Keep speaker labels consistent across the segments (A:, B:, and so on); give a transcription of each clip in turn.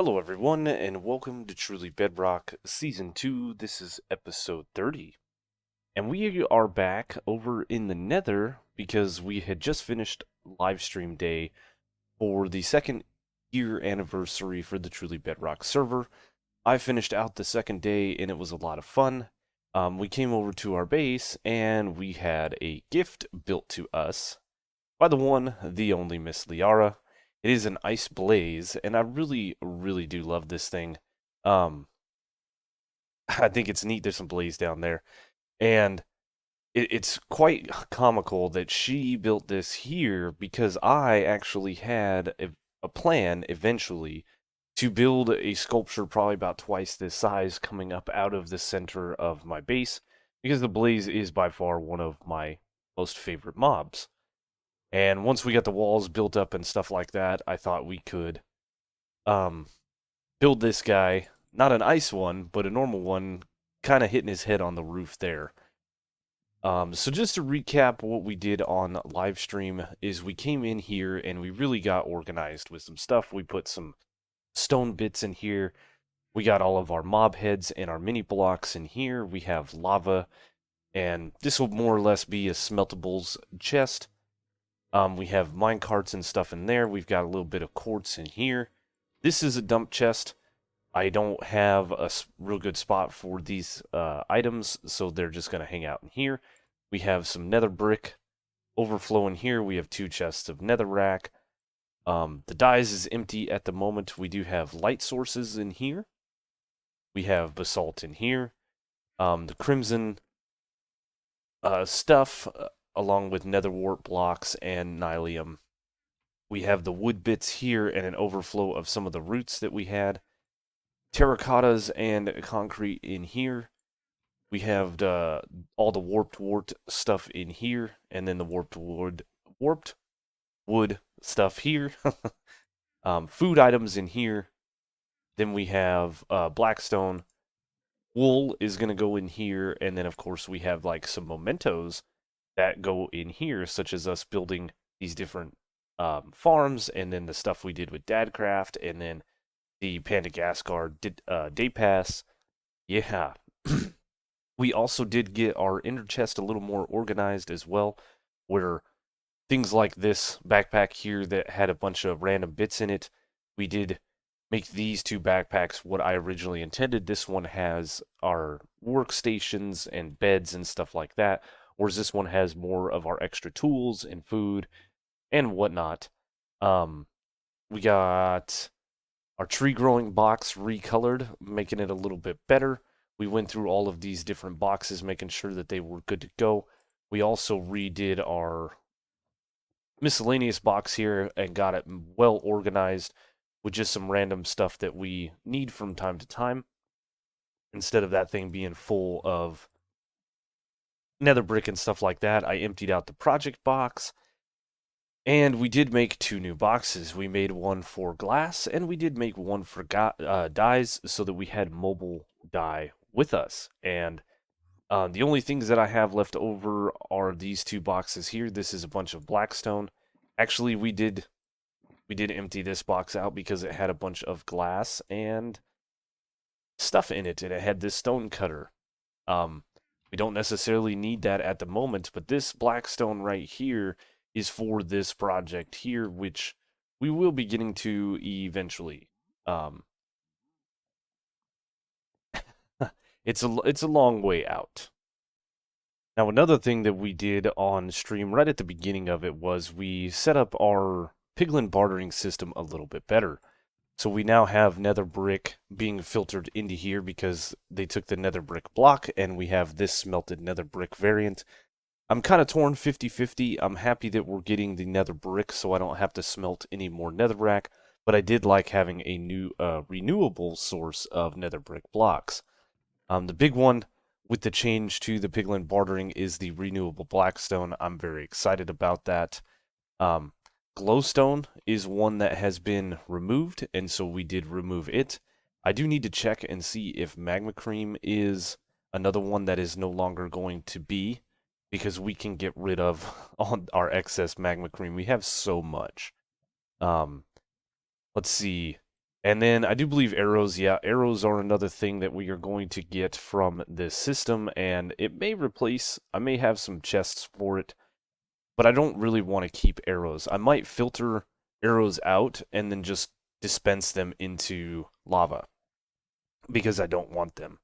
A: Hello, everyone, and welcome to Truly Bedrock Season 2. This is episode 30. And we are back over in the Nether because we had just finished live stream day for the second year anniversary for the Truly Bedrock server. I finished out the second day and it was a lot of fun. We came over to our base and we had a gift built to us by the one, the only Miss Liara. It is an ice blaze, and I really, really do love this thing. Um, I think it's neat. There's some blaze down there, and it's quite comical that she built this here because I actually had a plan eventually to build a sculpture probably about twice this size coming up out of the center of my base because the blaze is by far one of my most favorite mobs. And once we got the walls built up and stuff like that, I thought we could um, build this guy, not an ice one, but a normal one, kind of hitting his head on the roof there. So just to recap what we did on live stream is we came in here and we really got organized with some stuff. We put some stone bits in here. We got all of our mob heads and our mini blocks in here. We have lava, and this will more or less be a smeltables chest. We have mine carts and stuff in there. We've got a little bit of quartz in here. This is a dump chest. I don't have a real good spot for these items, so they're just going to hang out in here. We have some nether brick overflow in here. We have 2 chests of netherrack. The dyes is empty at the moment. We do have light sources in here. We have basalt in here. The crimson stuff, along with nether wart blocks and nylium. We have the wood bits here and an overflow of some of the roots that we had. Terracottas and concrete in here. We have all the warped wart stuff in here, and then the warped wood stuff here. Food items in here. Then we have blackstone. Wool is going to go in here, and then of course we have like some mementos that go in here, such as us building these different farms, and then the stuff we did with Dadcraft, and then the Pandagaskar day pass. Yeah. We also did get our inner chest a little more organized as well, where things like this backpack here that had a bunch of random bits in it, we did make these 2 backpacks what I originally intended. This one has our workstations and beds and stuff like that, whereas this one has more of our extra tools and food and whatnot. Um, we got our tree growing box recolored, making it a little bit better. We went through all of these different boxes, making sure that they were good to go. We also redid our miscellaneous box here and got it well organized with just some random stuff that we need from time to time, instead of that thing being full of nether brick and stuff like that. I emptied out the project box, and we did make 2 new boxes. We made one for glass, and we did make one for dyes, so that we had mobile dye with us. And the only things that I have left over are these 2 boxes here. This is a bunch of blackstone. Actually, we did empty this box out because it had a bunch of glass and stuff in it, and it had this stone cutter. Um, we don't necessarily need that at the moment, but this blackstone right here is for this project here, which we will be getting to eventually. Um, it's a long way out. Now, another thing that we did on stream right at the beginning of it was we set up our piglin bartering system a little bit better. So we now have nether brick being filtered into here because they took the nether brick block, and we have this smelted nether brick variant. I'm kind of torn 50-50. I'm happy that we're getting the nether brick so I don't have to smelt any more netherrack, but I did like having a new renewable source of nether brick blocks. The big one with the change to the piglin bartering is the renewable blackstone. I'm very excited about that. Um, Glowstone is one that has been removed, and so we did remove it. I do need to check and see if magma cream is another one that is no longer going to be, because we can get rid of all our excess magma cream. We have so much. Um, let's see. And then I do believe arrows, yeah, arrows are another thing that we are going to get from this system, and it may replace, I may have some chests for it, but I don't really want to keep arrows. I might filter arrows out and then just dispense them into lava because I don't want them.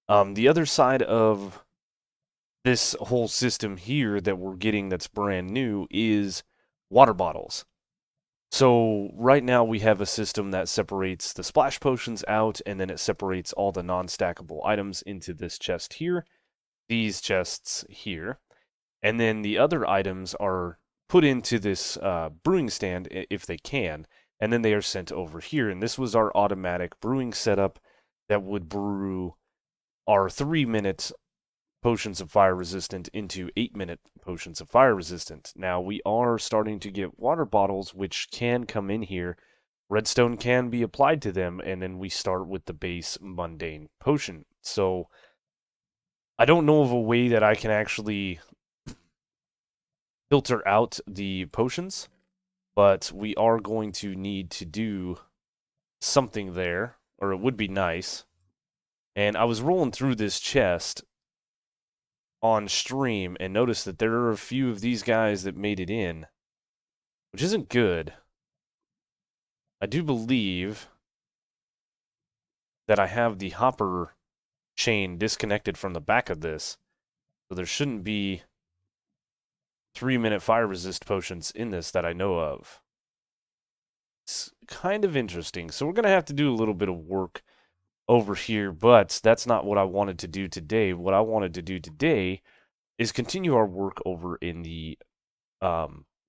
A: The other side of this whole system here that we're getting that's brand new is water bottles. So right now we have a system that separates the splash potions out, and then it separates all the non-stackable items into this chest here, these chests here, and then the other items are put into this brewing stand if they can, and then they are sent over here. And this was our automatic brewing setup that would brew our 3-minute potions of fire resistant into 8-minute potions of fire resistant. Now we are starting to get water bottles which can come in here. Redstone can be applied to them, and then we start with the base mundane potion. So I don't know of a way that I can actually filter out the potions, but we are going to need to do something there, or it would be nice. And I was rolling through this chest on stream and noticed that there are a few of these guys that made it in, which isn't good. I do believe that I have the hopper chain disconnected from the back of this, so there shouldn't be 3-minute fire resist potions in this that I know of. It's kind of interesting. So we're going to have to do a little bit of work over here, but that's not what I wanted to do today. What I wanted to do today is continue our work over in the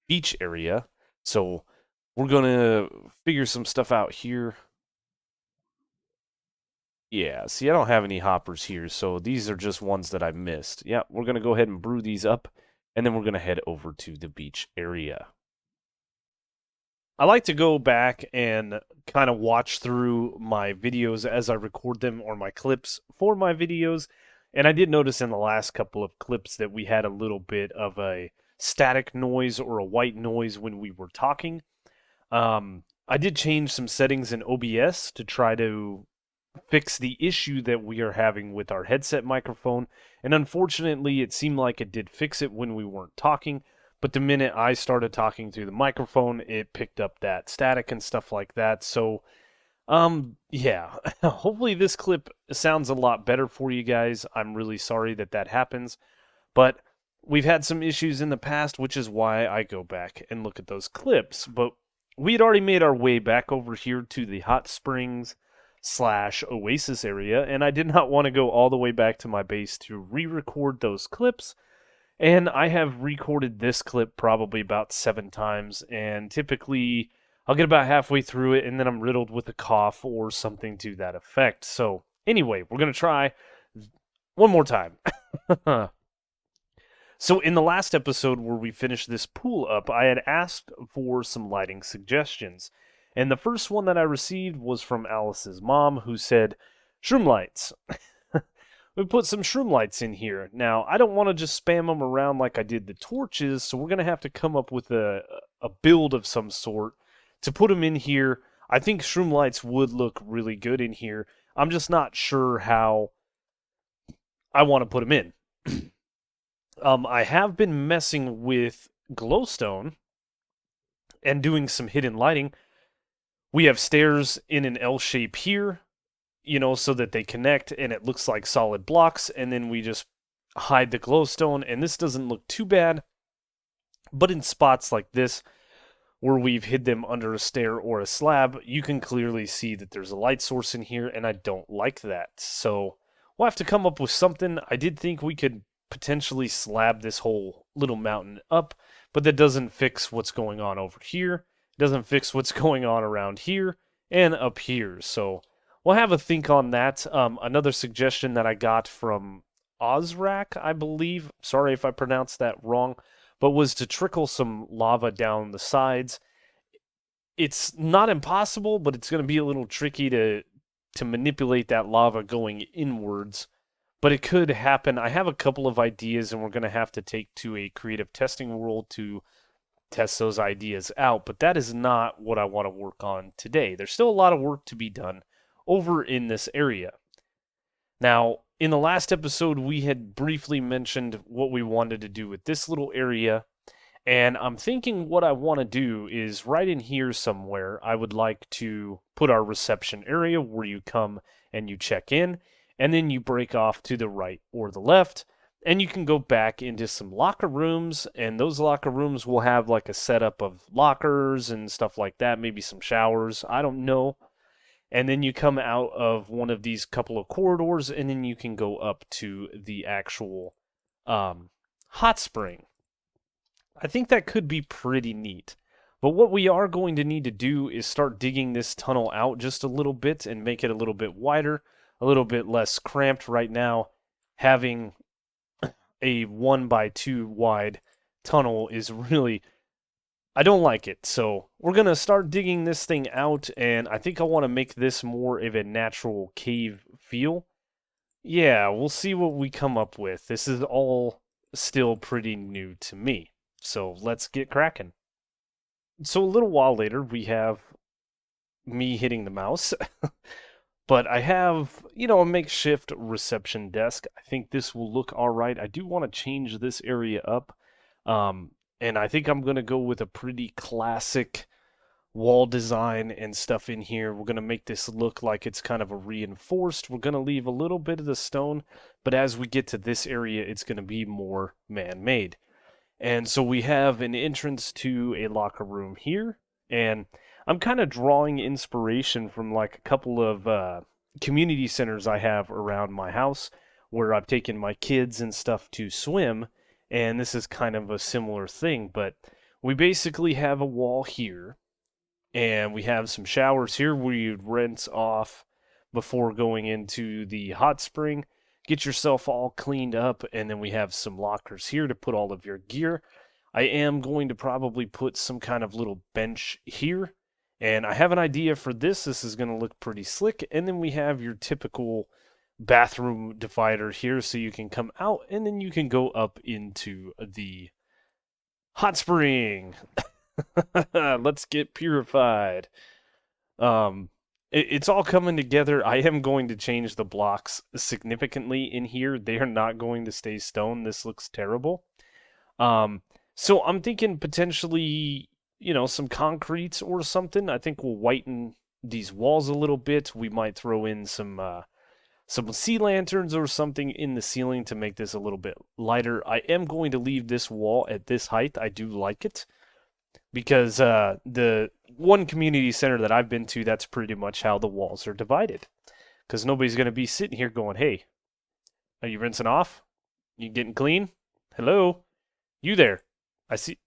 A: beach area. So we're going to figure some stuff out here. Yeah, see, I don't have any hoppers here, so these are just ones that I missed. Yeah, we're going to go ahead and brew these up, and then we're going to head over to the beach area. I like to go back and kind of watch through my videos as I record them, or my clips for my videos. And I did notice in the last couple of clips that we had a little bit of a static noise or a white noise when we were talking. I did change some settings in OBS to try to fix the issue that we are having with our headset microphone. And unfortunately, it seemed like it did fix it when we weren't talking. But the minute I started talking through the microphone, it picked up that static and stuff like that. So, yeah, hopefully this clip sounds a lot better for you guys. I'm really sorry that that happens, but we've had some issues in the past, which is why I go back and look at those clips. But we had already made our way back over here to the hot springs / oasis area, and I did not want to go all the way back to my base to re-record those clips. And I have recorded this clip probably about 7 times, and typically I'll get about halfway through it and then I'm riddled with a cough or something to that effect. So anyway, we're going to try one more time. So in the last episode where we finished this pool up, I had asked for some lighting suggestions. And the first one that I received was from Alice's mom, who said, shroom lights. We put some shroom lights in here. Now, I don't want to just spam them around like I did the torches, so we're going to have to come up with a build of some sort to put them in here. I think shroom lights would look really good in here. I'm just not sure how I want to put them in. I have been messing with glowstone and doing some hidden lighting. We have stairs in an L shape here, so that they connect and it looks like solid blocks, and then we just hide the glowstone, and this doesn't look too bad. But in spots like this, where we've hid them under a stair or a slab, you can clearly see that there's a light source in here, and I don't like that. So we'll have to come up with something. I did think we could potentially slab this whole little mountain up, but that doesn't fix what's going on over here. It doesn't fix what's going on around here and up here. So we'll have a think on that. Another suggestion that I got from Ozrak, I believe, sorry if I pronounced that wrong, but was to trickle some lava down the sides. It's not impossible, but it's going to be a little tricky to manipulate that lava going inwards. But it could happen. I have a couple of ideas, and we're going to have to take to a creative testing world to test those ideas out, but that is not what I want to work on today. There's still a lot of work to be done over in this area. Now, in the last episode, we had briefly mentioned what we wanted to do with this little area, and I'm thinking what I want to do is right in here somewhere, I would like to put our reception area where you come and you check in, and then you break off to the right or the left, and you can go back into some locker rooms, and those locker rooms will have like a setup of lockers and stuff like that, maybe some showers, I don't know. And then you come out of one of these couple of corridors, and then you can go up to the actual hot spring. I think that could be pretty neat. But what we are going to need to do is start digging this tunnel out just a little bit and make it a little bit wider, a little bit less cramped right now. Having a 1x2 wide tunnel is really, I don't like it. So we're going to start digging this thing out, and I think I want to make this more of a natural cave feel. Yeah, we'll see what we come up with. This is all still pretty new to me. So let's get cracking. So a little while later, we have me hitting the mouse. But I have, a makeshift reception desk. I think this will look all right. I do want to change this area up. And I think I'm going to go with a pretty classic wall design and stuff in here. We're going to make this look like it's kind of a reinforced. We're going to leave a little bit of the stone, but as we get to this area, it's going to be more man-made. And so we have an entrance to a locker room here, and I'm kind of drawing inspiration from like a couple of community centers I have around my house where I've taken my kids and stuff to swim, and this is kind of a similar thing, but we basically have a wall here, and we have some showers here where you'd rinse off before going into the hot spring. Get yourself all cleaned up, and then we have some lockers here to put all of your gear. I am going to probably put some kind of little bench here, and I have an idea for this. This is going to look pretty slick, and then we have your typical bathroom divider here, so you can come out, and then you can go up into the hot spring. Let's get purified. It's all coming together. I am going to change the blocks significantly in here. They are not going to stay stone. This looks terrible. So I'm thinking potentially, some concrete or something. I think we'll whiten these walls a little bit. We might throw in some sea lanterns or something in the ceiling to make this a little bit lighter. I am going to leave this wall at this height. I do like it, because the one community center that I've been to, that's pretty much how the walls are divided. Because nobody's going to be sitting here going, hey, are you rinsing off? You getting clean? Hello? You there? I see.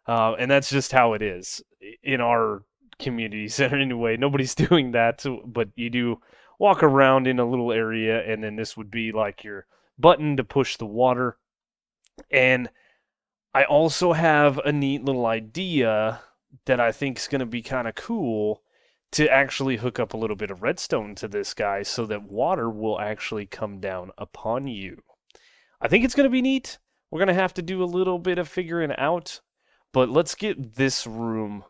A: And that's just how it is in our community center anyway. Nobody's doing that, but you do walk around in a little area, and then this would be like your button to push the water. And I also have a neat little idea that I think is going to be kind of cool to actually hook up a little bit of redstone to this guy so that water will actually come down upon you. I think it's going to be neat. We're going to have to do a little bit of figuring out, but let's get this room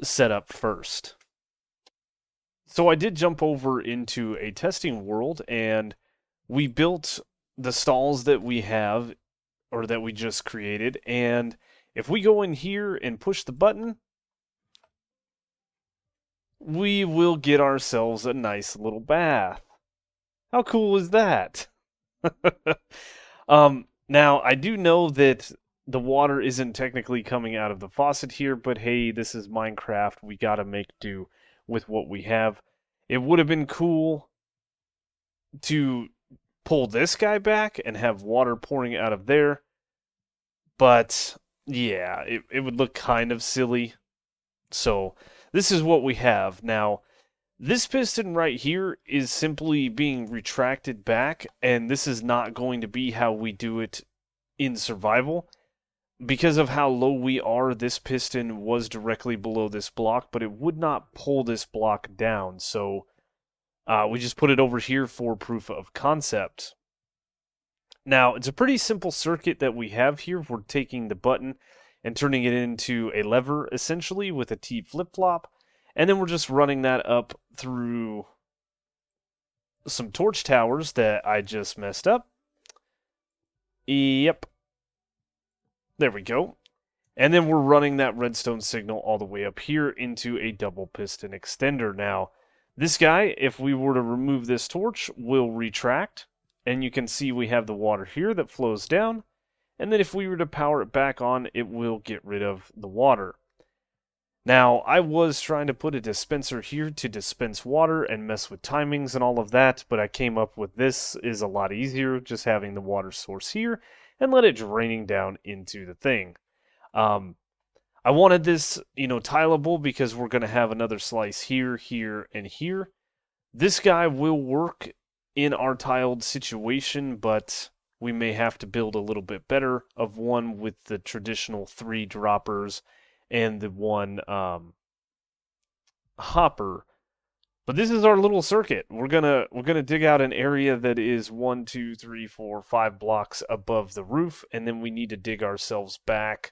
A: set up first. So I did jump over into a testing world, and we built the stalls that we have, or that we just created, and if we go in here and push the button, we will get ourselves a nice little bath. How cool is that? Now, I do know that the water isn't technically coming out of the faucet here, but hey, this is Minecraft. We gotta make do with what we have. It would have been cool to pull this guy back and have water pouring out of there, but yeah, it would look kind of silly. So this is what we have. Now, this piston right here is simply being retracted back, and this is not going to be how we do it in survival. Because of how low we are, this piston was directly below this block, but it would not pull this block down, so we just put it over here for proof of concept. Now, it's a pretty simple circuit that we have here. We're taking the button and turning it into a lever, essentially, with a T flip-flop. And then we're just running that up through some torch towers that I just messed up. Yep. There we go. And then we're running that redstone signal all the way up here into a double piston extender. Now, this guy, if we were to remove this torch, will retract. And you can see we have the water here that flows down. And then if we were to power it back on, it will get rid of the water. Now, I was trying to put a dispenser here to dispense water and mess with timings and all of that, but I came up with this is a lot easier, just having the water source here and let it draining down into the thing. Um, I wanted this, tileable because we're going to have another slice here, here, and here. This guy will work in our tiled situation, but we may have to build a little bit better of one with the traditional 3 droppers and the one hopper. But this is our little circuit. We're gonna dig out an area that is 1, 2, 3, 4, 5 blocks above the roof, and then we need to dig ourselves back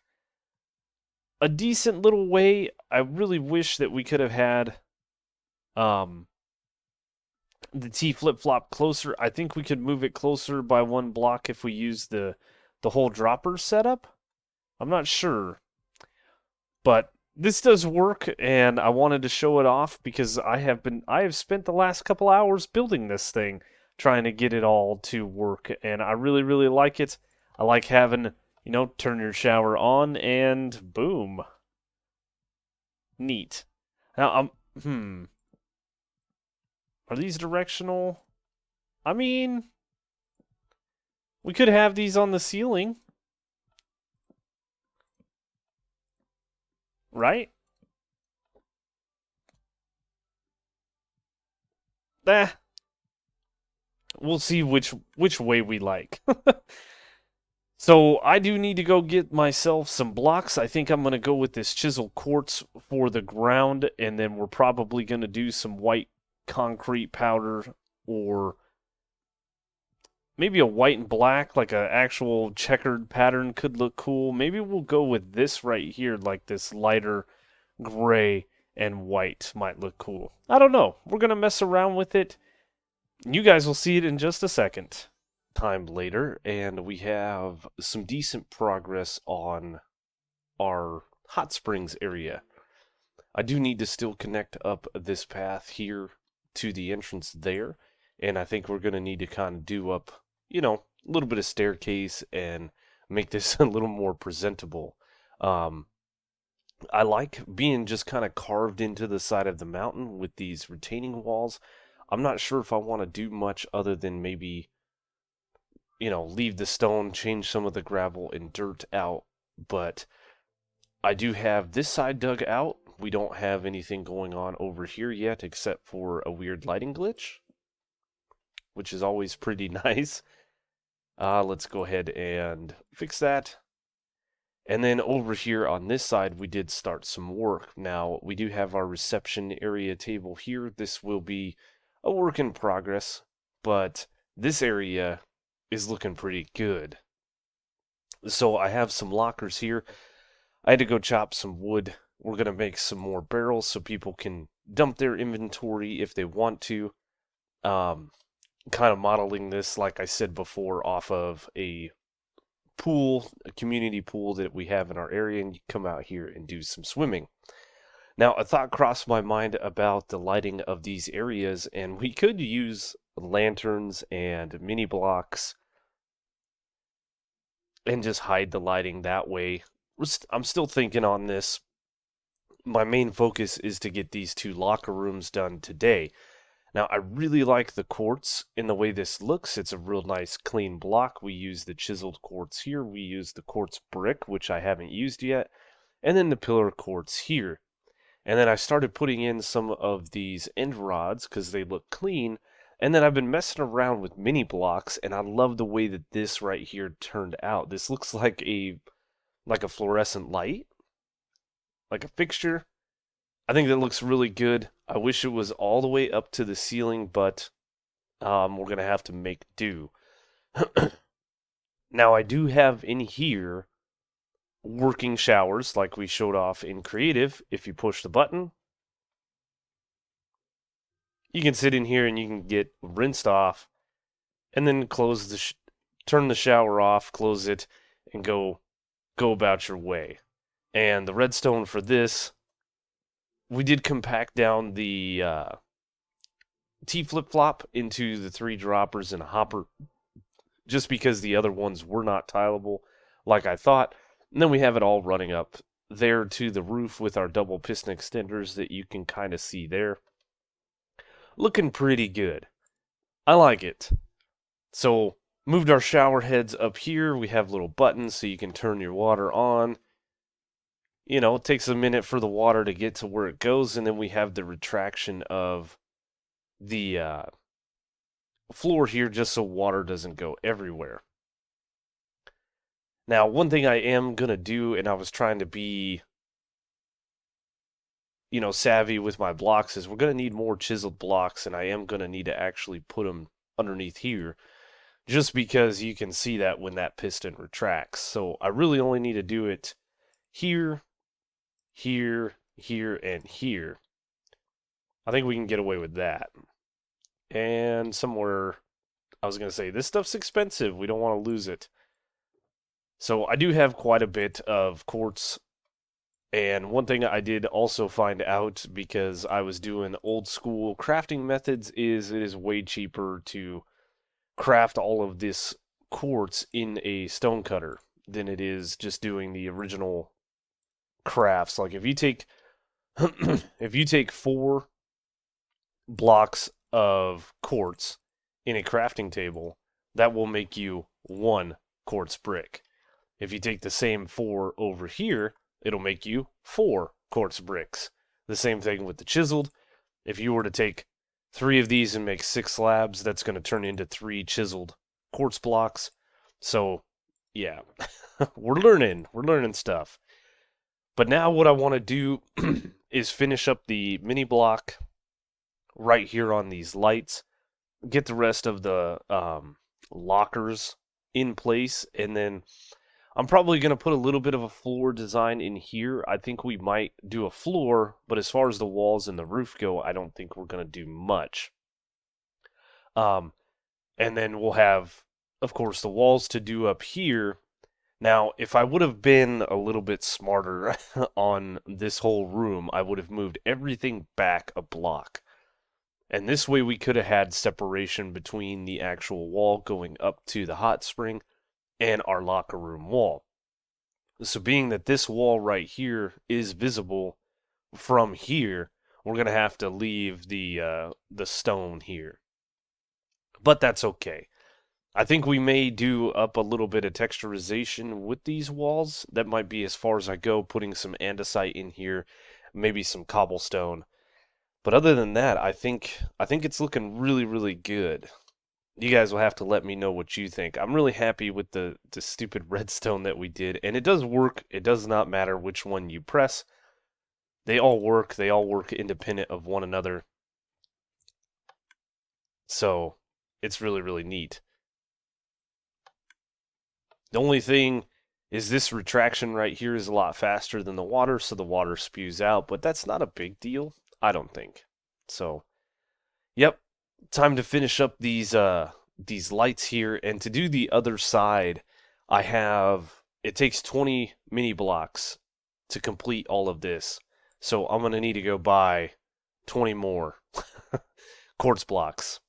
A: a decent little way. I really wish that we could have had the T flip-flop closer. I think we could move it closer by 1 block if we use the whole dropper setup. I'm not sure. But this does work, and I wanted to show it off because I have spent the last couple hours building this thing, trying to get it all to work, and I really, really like it. I like having, turn your shower on and boom. Neat. Now, are these directional? I mean, we could have these on the ceiling, right? Eh, we'll see which way we like. So I do need to go get myself some blocks. I think I'm going to go with this chisel quartz for the ground, and then we're probably going to do some white concrete powder, or maybe a white and black, like an actual checkered pattern could look cool. Maybe we'll go with this right here, like this lighter gray and white might look cool. I don't know. We're going to mess around with it. You guys will see it in just a second. Time later, and we have some decent progress on our hot springs area. I do need to still connect up this path here to the entrance there, and I think we're going to need to kind of do up, a little bit of staircase and make this a little more presentable. I like being just kind of carved into the side of the mountain with these retaining walls. I'm not sure if I want to do much other than maybe leave the stone, change some of the gravel and dirt out. But I do have this side dug out. We don't have anything going on over here yet except for a weird lighting glitch, which is always pretty nice. Let's go ahead and fix that. And then over here on this side, we did start some work. Now, we do have our reception area table here. This will be a work in progress, but this area is looking pretty good. So I have some lockers here. I had to go chop some wood. We're going to make some more barrels so people can dump their inventory if they want to. Kind of modeling this, like I said before, off of a pool, a community pool that we have in our area, and you come out here and do some swimming. Now, a thought crossed my mind about the lighting of these areas, and we could use lanterns and mini blocks and just hide the lighting that way. I'm still thinking on this. My main focus is to get these 2 locker rooms done today. Now, I really like the quartz in the way this looks. It's a real nice clean block. We use the chiseled quartz here. We use the quartz brick, which I haven't used yet. And then the pillar quartz here. And then I started putting in some of these end rods because they look clean. And then I've been messing around with mini blocks, and I love the way that this right here turned out. This looks like a fluorescent light, like a fixture. I think that looks really good. I wish it was all the way up to the ceiling, but we're gonna have to make do. Now I do have in here working showers like we showed off in creative. If you push the button, you can sit in here and you can get rinsed off and then turn the shower off, close it, and go about your way. And the redstone for this, we did compact down the T flip flop into the 3 droppers and a hopper, just because the other ones were not tileable like I thought. And then we have it all running up there to the roof with our double piston extenders that you can kind of see there. Looking pretty good. I like it. So moved our shower heads up here. We have little buttons so you can turn your water on. You know, it takes a minute for the water to get to where it goes, and then we have the retraction of the floor here just so water doesn't go everywhere. Now, one thing I am going to do, and I was trying to be, savvy with my blocks, is we're going to need more chiseled blocks, and I am going to need to actually put them underneath here, just because you can see that when that piston retracts. So I really only need to do it here, here, here, and here. I think we can get away with that. And somewhere, I was going to say, this stuff's expensive. We don't want to lose it. So I do have quite a bit of quartz. And one thing I did also find out, because I was doing old school crafting methods, is it is way cheaper to craft all of this quartz in a stone cutter than it is just doing the original crafts. Like if you take if you take 4 blocks of quartz in a crafting table, that will make you 1 quartz brick. If you take the same 4 over here, it'll make you 4 quartz bricks. The same thing with the chiseled. If you were to take 3 of these and make 6 slabs, that's going to turn into 3 chiseled quartz blocks. So, yeah, we're learning stuff. But now what I want to do is finish up the mini block right here on these lights, get the rest of the lockers in place, and then I'm probably going to put a little bit of a floor design in here. I think we might do a floor, but as far as the walls and the roof go, I don't think we're going to do much. And then we'll have, of course, the walls to do up here. Now, if I would have been a little bit smarter on this whole room, I would have moved everything back a block. And this way we could have had separation between the actual wall going up to the hot spring and our locker room wall. So being that this wall right here is visible from here, we're going to have to leave the stone here. But that's okay. I think we may do up a little bit of texturization with these walls. That might be as far as I go, putting some andesite in here, maybe some cobblestone. But other than that, I think it's looking really, really good. You guys will have to let me know what you think. I'm really happy with the stupid redstone that we did, and it does work. It does not matter which one you press. They all work. They all work independent of one another. So it's really, really neat. The only thing is this retraction right here is a lot faster than the water, so the water spews out, but that's not a big deal, I don't think. So, yep, time to finish up these lights here, and to do the other side, it takes 20 mini blocks to complete all of this. So I'm going to need to go buy 20 more quartz blocks.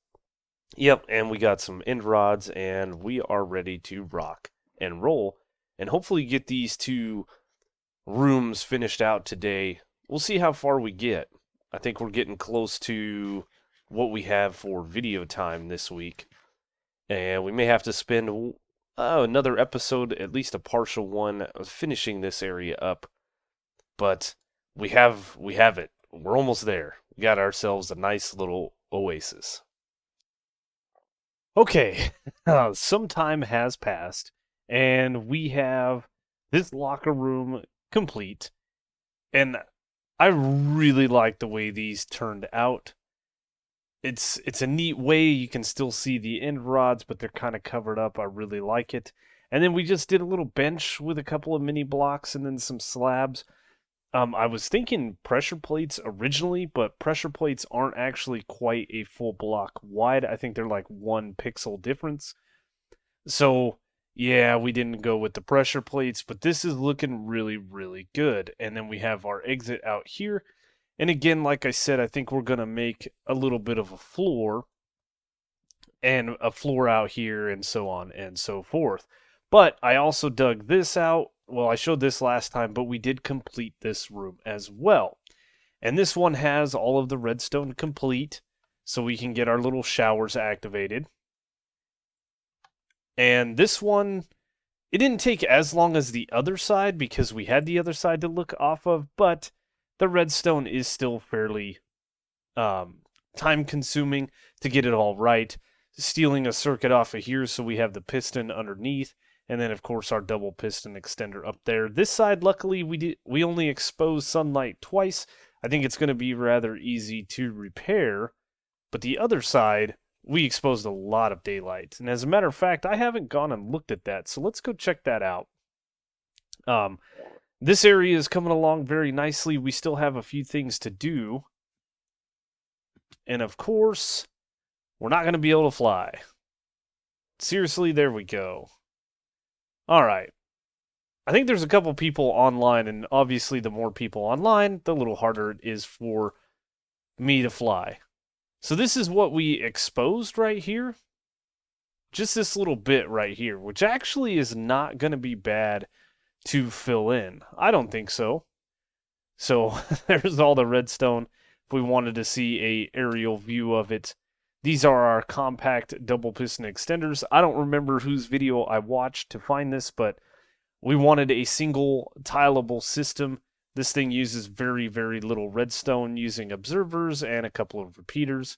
A: Yep, and we got some end rods, and we are ready to rock and roll, and hopefully get these 2 rooms finished out today. We'll see how far we get. I think we're getting close to what we have for video time this week, and we may have to spend another episode, at least a partial one, finishing this area up. But we have it. We're almost there. We got ourselves a nice little oasis. Okay, some time has passed, and we have this locker room complete, and I really like the way these turned out. It's a neat way. You can still see the end rods, but they're kind of covered up. I really like it. And then we just did a little bench with a couple of mini blocks and then some slabs. I was thinking pressure plates originally, but pressure plates aren't actually quite a full block wide. I think they're like 1 pixel difference. So, yeah, we didn't go with the pressure plates, but this is looking really, really good. And then we have our exit out here. And again, like I said, I think we're going to make a little bit of a floor and a floor out here and so on and so forth. But I also dug this out. Well, I showed this last time, but we did complete this room as well. And this one has all of the redstone complete, so we can get our little showers activated. And this one, it didn't take as long as the other side because we had the other side to look off of, but the redstone is still fairly time consuming to get it all right. Stealing a circuit off of here so we have the piston underneath, and then of course our double piston extender up there. This side, luckily, we only exposed sunlight twice. I think it's going to be rather easy to repair, but the other side, we exposed a lot of daylight. And as a matter of fact, I haven't gone and looked at that, so let's go check that out. This area is coming along very nicely. We still have a few things to do. And of course, we're not going to be able to fly. Seriously, there we go. All right. I think there's a couple people online, and obviously the more people online, the little harder it is for me to fly. So this is what we exposed right here. Just this little bit right here, which actually is not going to be bad to fill in. I don't think so. So there's all the redstone. If we wanted to see a aerial view of it, these are our compact double piston extenders. I don't remember whose video I watched to find this, but we wanted a single tileable system. This thing uses very, very little redstone using observers and a couple of repeaters.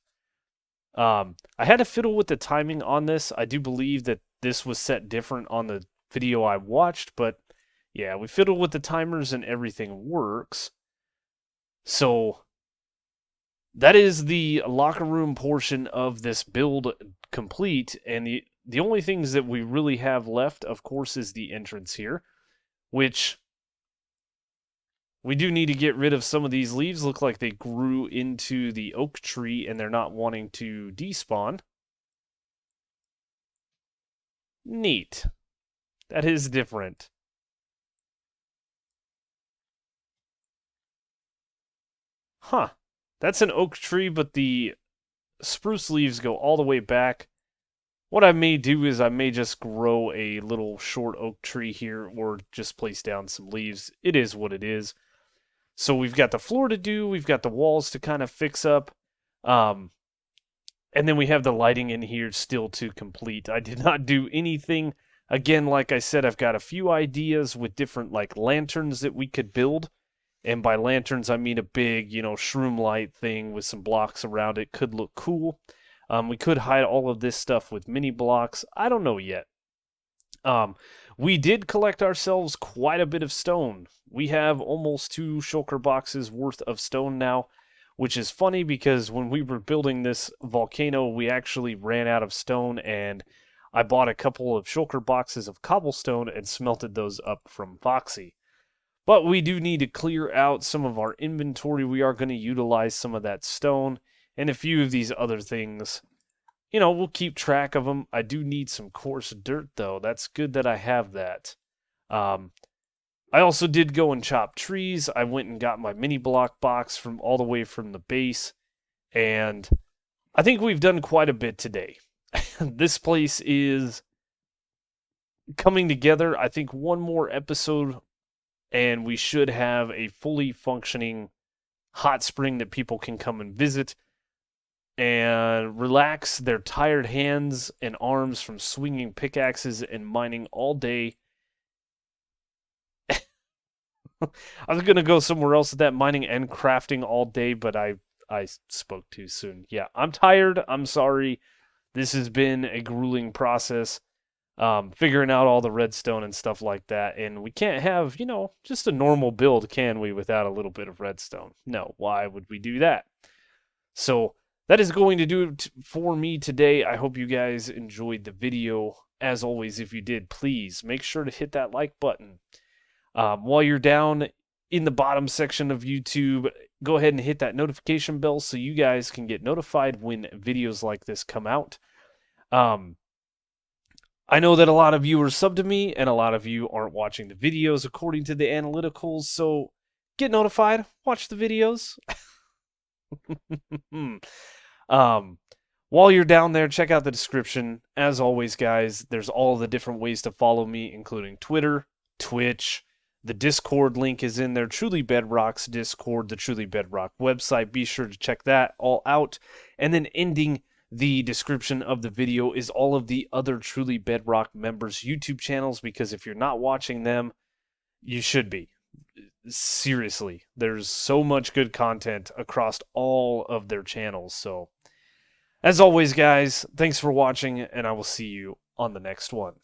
A: I had to fiddle with the timing on this. I do believe that this was set different on the video I watched, but yeah, we fiddled with the timers and everything works. So that is the locker room portion of this build complete, and the only things that we really have left, of course, is the entrance here, which we do need to get rid of some of these leaves. Look like they grew into the oak tree and they're not wanting to despawn. Neat. That is different. Huh. That's an oak tree, but the spruce leaves go all the way back. What I may do is I may just grow a little short oak tree here or just place down some leaves. It is what it is. So we've got the floor to do, we've got the walls to kind of fix up, and then we have the lighting in here still to complete. I did not do anything. Again, like I said, I've got a few ideas with different like lanterns that we could build. And by lanterns, I mean a big, shroom light thing with some blocks around it. Could look cool. We could hide all of this stuff with mini blocks. I don't know yet. We did collect ourselves quite a bit of stone. We have almost 2 shulker boxes worth of stone now, which is funny because when we were building this volcano, we actually ran out of stone, and I bought a couple of shulker boxes of cobblestone and smelted those up from Foxy. But we do need to clear out some of our inventory. We are going to utilize some of that stone and a few of these other things. We'll keep track of them. I do need some coarse dirt, though. That's good that I have that. I also did go and chop trees. I went and got my mini block box from all the way from the base. And I think we've done quite a bit today. This place is coming together. I think one more episode and we should have a fully functioning hot spring that people can come and visit and relax their tired hands and arms from swinging pickaxes and mining all day. I was going to go somewhere else with that, mining and crafting all day, but I spoke too soon. Yeah, I'm tired. I'm sorry. This has been a grueling process. Figuring out all the redstone and stuff like that. And we can't have, just a normal build, can we, without a little bit of redstone? No, why would we do that? So that is going to do it for me today. I hope you guys enjoyed the video. As always, if you did, please make sure to hit that like button. While you're down in the bottom section of YouTube, go ahead and hit that notification bell so you guys can get notified when videos like this come out. I know that a lot of you are subbed to me and a lot of you aren't watching the videos according to the analyticals, so get notified, watch the videos. um, while you're down there, check out the description. As always, guys, there's all the different ways to follow me, including Twitter, Twitch. The Discord link is in there. Truly Bedrock's Discord, the Truly Bedrock website. Be sure to check that all out. And then ending the description of the video is all of the other Truly Bedrock members' YouTube channels, because if you're not watching them, you should be. Seriously, there's so much good content across all of their channels. So, as always, guys, thanks for watching, and I will see you on the next one.